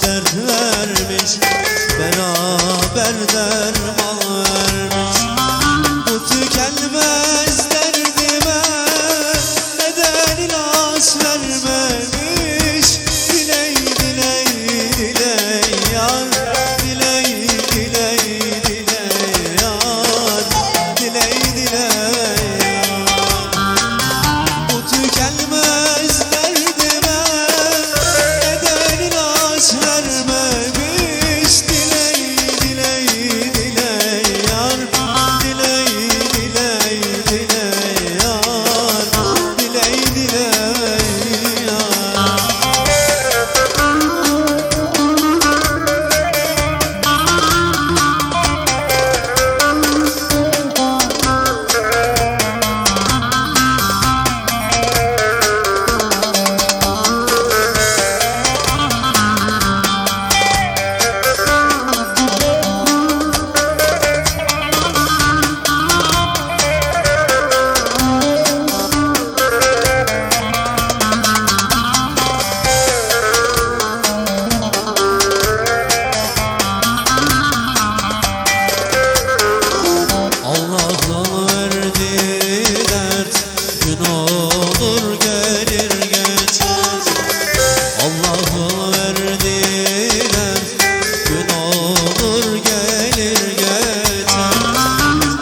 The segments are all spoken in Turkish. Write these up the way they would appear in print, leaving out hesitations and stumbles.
dert vermiş, beraber derman vermiş. Bu tükenmez derdime neden ilaç vermemiş? Diley diley diley yar, diley diley diley yar, diley diley yar. Bu tükenmez derdime neden ilaç vermemiş? Diley diley diley yar, diley diley diley yar, diley diley yar. Allah'la verdiği dert gün olur gelir geçer. Allah'la verdiği dert gün olur gelir geçer.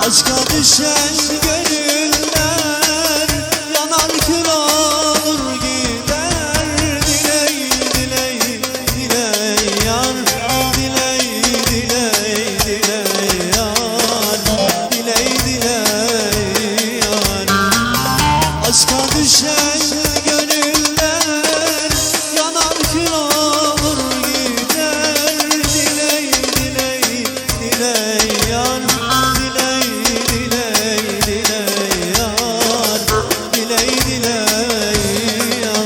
Aşka düşen gönüller yanar kül olur gider. Diley diley diley yar, diley diley diley yar, diley diley yar. Aşka düşen gönüller yanar kül olur gider. Diley diley diley yar, diley diley diley yar, diley diley yar.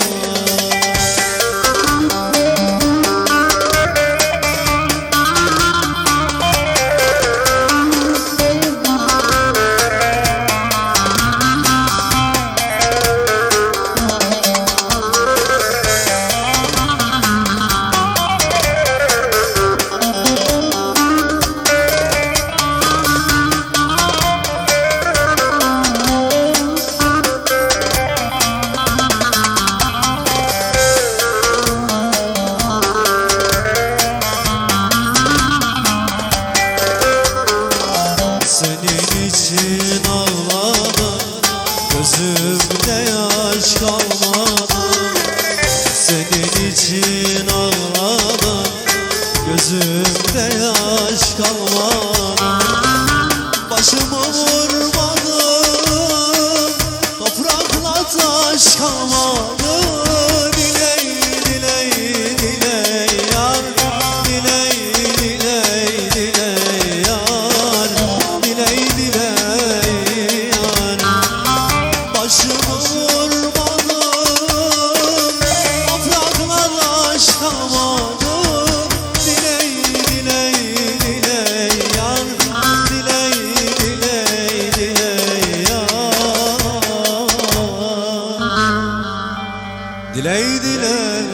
Senin için ağladım, gözümde yaş kalmadı. Senin için ağladım, gözümde yaş kalmadı. Başımı vurmadım, toprakla taş kalmadı. Diley diley diley yar, diley diley diley yar, diley diley yar. Başımı vurmadım, toprakla taş kalmadı. Diley diley diley yar, diley diley diley yar, diley diley